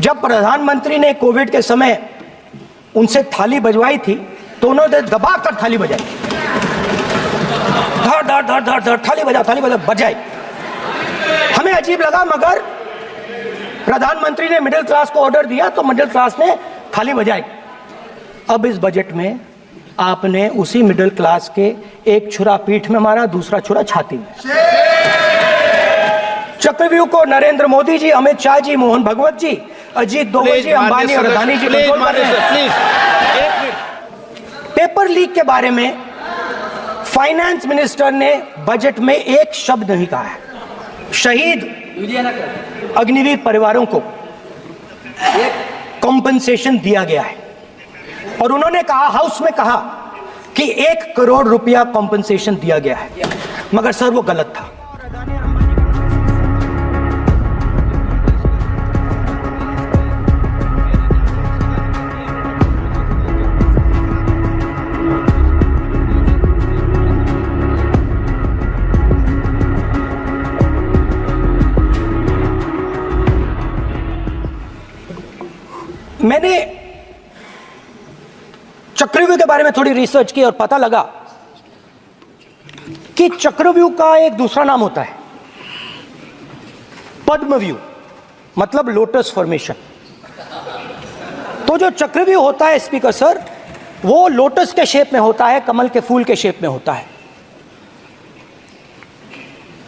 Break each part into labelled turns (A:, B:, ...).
A: जब प्रधानमंत्री ने कोविड के समय उनसे थाली बजवाई थी तो उन्होंने दबाकर थाली बजाई, धड़ धड़ धड़ धड़ धड़ थाली बजा बजाई। हमें अजीब लगा, मगर प्रधानमंत्री ने मिडिल क्लास को ऑर्डर दिया तो मिडिल क्लास ने थाली बजाई। अब इस बजट में आपने उसी मिडिल क्लास के एक छुरा पीठ में मारा, दूसरा छुरा छाती में। चक्रव्यूह को नरेंद्र मोदी जी, अमित शाह जी, मोहन भगवत जी, अजीत दोवल जी, अंबानी और अदानी जी कंट्रोल कर रहे हैं। पेपर लीक के बारे में फाइनेंस मिनिस्टर ने बजट में एक शब्द नहीं कहा है। शहीद अग्निवीर परिवारों को कॉम्पनसेशन दिया गया है और उन्होंने कहा, हाउस में कहा कि 1 करोड़ रुपया कॉम्पनसेशन दिया गया है, मगर सर वो गलत था। मैंने चक्रव्यूह के बारे में थोड़ी रिसर्च की और पता लगा कि चक्रव्यूह का एक दूसरा नाम होता है पद्मव्यूह, मतलब लोटस फॉर्मेशन। तो जो चक्रव्यूह होता है स्पीकर सर, वो लोटस के शेप में होता है, कमल के फूल के शेप में होता है।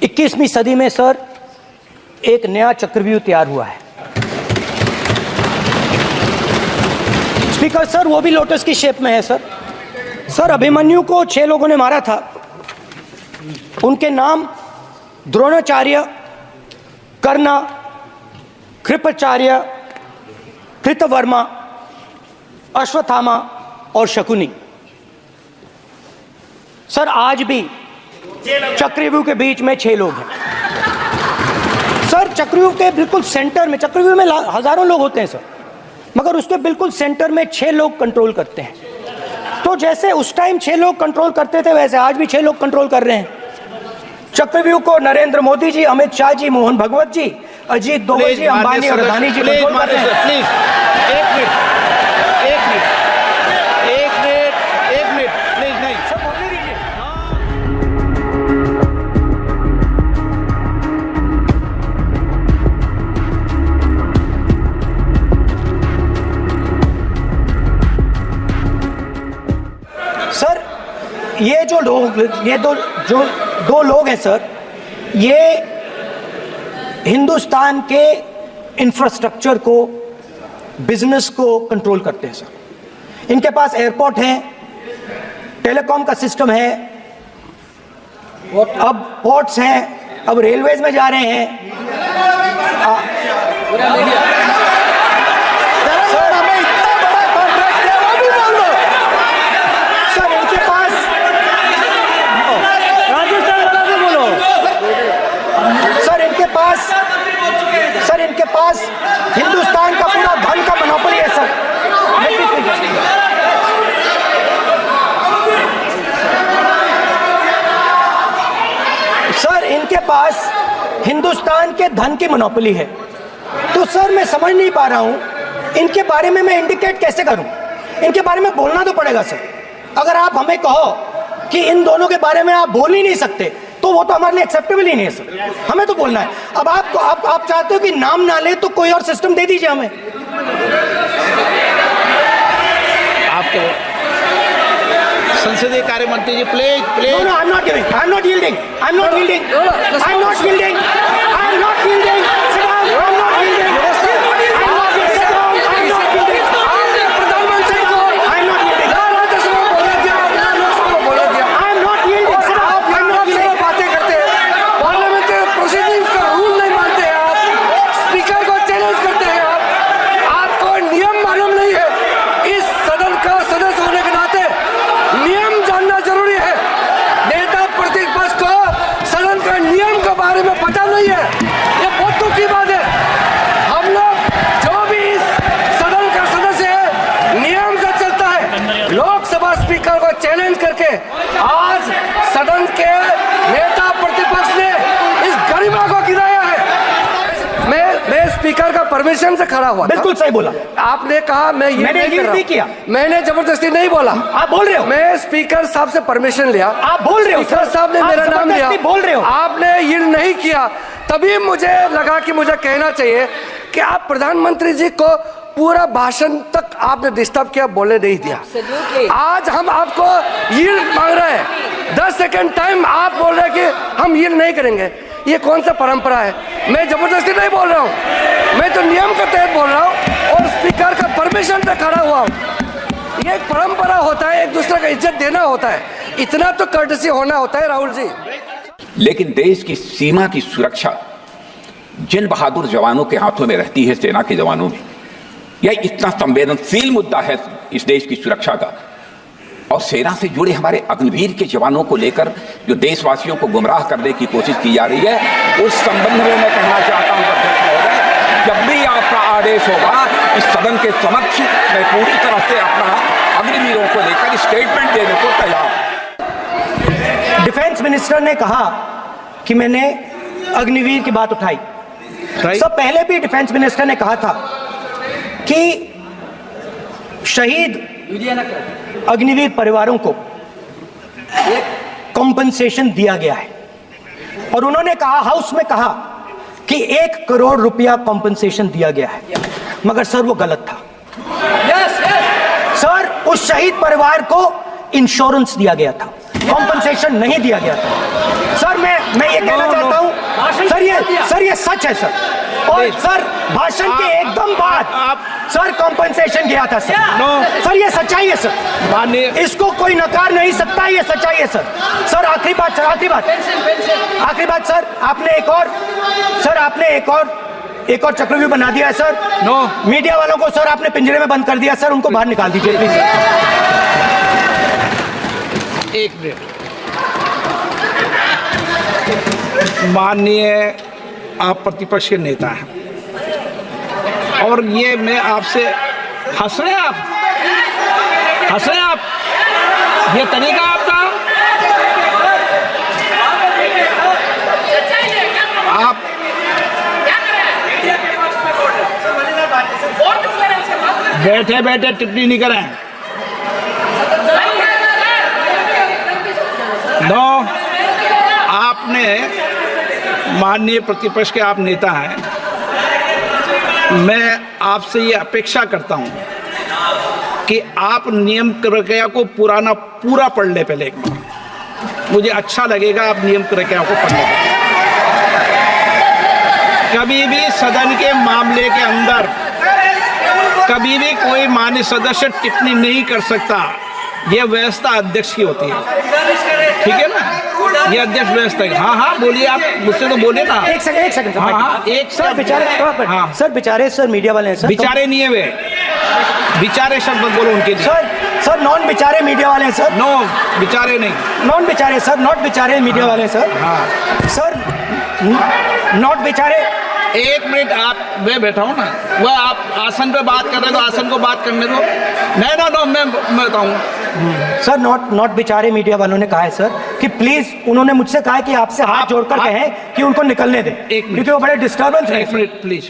A: 21वीं सदी में सर एक नया चक्रव्यूह तैयार हुआ है स्पीकर सर, वो भी लोटस की शेप में है सर। सर अभिमन्यु को 6 लोगों ने मारा था, उनके नाम द्रोणाचार्य, कर्ण, कृपाचार्य, कृतवर्मा, अश्वत्थामा और शकुनी। सर आज भी चक्रव्यूह के बीच में 6 लोग हैं सर। चक्रव्यूह के बिल्कुल सेंटर में, चक्रव्यूह में हजारों लोग होते हैं सर, मगर उसके बिल्कुल सेंटर में 6 लोग कंट्रोल करते हैं। तो जैसे उस टाइम 6 लोग कंट्रोल करते थे, वैसे आज भी 6 लोग कंट्रोल कर रहे हैं। चक्रव्यूह को नरेंद्र मोदी जी, अमित शाह जी, मोहन भगवत जी, अजीत दोवल जी, अंबानी और अदानी जी कंट्रोल कर रहे हैं। सर ये जो लोग, ये दो लोग हैं सर, ये हिंदुस्तान के इंफ्रास्ट्रक्चर को, बिजनेस को कंट्रोल करते हैं सर। इनके पास एयरपोर्ट है, टेलीकॉम का सिस्टम है, अब पोर्ट्स हैं, अब रेलवेज में जा रहे हैं। सर इनके पास हिंदुस्तान का पूरा धन का मोनोपोली है सर। सर इनके पास हिंदुस्तान के धन की मोनोपोली है। तो सर मैं समझ नहीं पा रहा हूं इनके बारे में मैं इंडिकेट कैसे करूं। इनके बारे में बोलना तो पड़ेगा सर। अगर आप हमें कहो कि इन दोनों के बारे में आप बोल ही नहीं सकते तो वो तो हमारे लिए एक्सेप्टेबल ही नहीं है सर। हमें तो बोलना है। अब आप चाहते हो कि नाम ना ले तो कोई और सिस्टम दे दीजिए हमें।
B: आपको संसदीय कार्य मंत्री जी please please.
A: No, I'm not giving. I'm not yielding. I'm not yielding. I'm not yielding. I'm not yielding. Sit down. I'm not yielding. I'm not yielding. Sit down. I'm not yielding. प्रधानमंत्री को I'm not yielding. Rajya Sabha बोला दिया, लोकसभा बोला दिया। I'm not yielding. Sit down. I'm not yielding.
C: बातें करते हैं, parliamentary proceedings का रूल नहीं मानते हैं आप, स्पीकर को चैलेंज करते हैं आप। आपको नियम मालूम नहीं है। इस सदन का सदस्य होने के नाते नियम जानना जरूरी है। नेता प्रतिपक्ष को सदन का नियम के बारे में पता नहीं है, ये बहुत दुख की बात है। परमिशन से खड़ा हुआ था।
A: बिल्कुल सही बोला।
C: आपने कहा मैं ये
A: मैंने
C: नहीं कर रहा
A: नहीं
C: हूं।
A: किया।
C: मैंने जबरदस्ती नहीं बोला।
A: आप बोल रहे हो।
C: मैं स्पीकर साहब से परमिशन लिया।
A: आप बोल रहे हो।
C: स्पीकर साहब ने
A: आप
C: मेरा नाम लिया।
A: जबरदस्ती बोल रहे हो।
C: आपने ये नहीं किया, तभी मुझे लगा कि मुझे कहना चाहिए कि आप प्रधानमंत्री जी को पूरा भाषण तक आपने डिस्टर्ब किया, बोले नहीं दिया। आज हम आपको यील्ड मांग रहे हैं, 10 सेकंड टाइम आप बोल रहे हैं कि हम यील्ड नहीं करेंगे। ये कौन सा परंपरा है? मैं जबरदस्ती नहीं बोल रहा हूँ, मैं तो नियम के तहत बोल रहा हूँ और स्पीकर का परमिशन से खड़ा हुआ हूँ। ये एक परंपरा होता है, एक दूसरे का इज्जत देना होता है, इतना तो कर्टसी होना होता है राहुल जी।
D: लेकिन देश की सीमा की सुरक्षा जिन बहादुर जवानों के हाथों में रहती है, सेना के जवानों में, यह इतना संवेदनशील मुद्दा है इस देश की सुरक्षा का, और सेना से जुड़े हमारे अग्निवीर के जवानों को लेकर जो देशवासियों को गुमराह करने की कोशिश की जा रही है, उस संबंध में मैं कहना चाहता हूं अध्यक्ष महोदय, जब भी आपका आदेश होगा इस सदन के समक्ष मैं पूरी तरह से अपना अग्निवीरों को लेकर स्टेटमेंट देने को तैयार हूं।
A: डिफेंस मिनिस्टर ने कहा कि मैंने अग्निवीर की बात उठाई। सब पहले भी डिफेंस मिनिस्टर ने कहा था कि शहीद अग्निवीर परिवारों को कॉम्पनसेशन दिया गया है, और उन्होंने कहा, हाउस में कहा कि 1 करोड़ रुपया कॉम्पनसेशन दिया गया है, मगर सर वो गलत था। सर उस शहीद परिवार को इंश्योरेंस दिया गया था, कॉम्पनसेशन नहीं दिया गया था। सर मैं ये कहना चाहता हूं, सर ये सच है सर, और सर भाषण के एकदम बाद सर कॉम्पनसेशन गया था सर। सर ये सच्चाई है सर, इसको कोई नकार नहीं सकता, ये सच्चाई है सर। सर आखिरी बात सर, आपने एक और चक्रव्यूह बना दिया है सर। मीडिया वालों को सर आपने पिंजरे में बंद कर दिया सर, उनको बाहर निकाल दीजिए प्लीज।
B: एक मिनट। माननीय आप प्रतिपक्ष के नेता हैं, और ये मैं आपसे हंस रहे हैं आप, ये तरीका आपका, आप बैठे बैठे टिप्पणी नहीं करें। आपने माननीय प्रतिपक्ष के आप नेता हैं, मैं आपसे ये अपेक्षा करता हूं कि आप नियम प्रक्रिया को पूरा पढ़ ले पहले एक बार। मुझे अच्छा लगेगा आप नियम प्रक्रिया को पढ़ लें। कभी भी सदन के मामले के अंदर कभी भी कोई माननीय सदस्य टिप्पणी नहीं कर सकता, यह व्यवस्था अध्यक्ष की होती है, ठीक है ना? ये अध्यक्ष व्यवस्था है। हाँ बोलिए, आप मुझसे तो बोले ना।
A: एक सेकंड सर बेचारे, सर बेचारे सर मीडिया वाले हैं सर।
B: बेचारे नहीं है वे, बेचारे शब्द मत बोलो उनके लिए।
A: सर नॉन बेचारे मीडिया वाले हैं सर।
B: नो बेचारे नहीं,
A: नॉन बेचारे सर, नॉट बेचारे मीडिया वाले हैं सर। सर नॉट बेचारे।
B: एक मिनट, आप मैं बैठा हूँ ना, वह आप आसन पे बात कर रहे हैं तो आसन को बात करने दो। नहीं, मैं बताऊँ
A: सर, नॉट बेचारे मीडिया वालों ने कहा है सर कि प्लीज, उन्होंने मुझसे कहा है कि आपसे हाथ जोड़कर कहें कि उनको निकलने दें, क्योंकि वो बड़े डिस्टर्बेंस है।
B: एक मिनट प्लीज।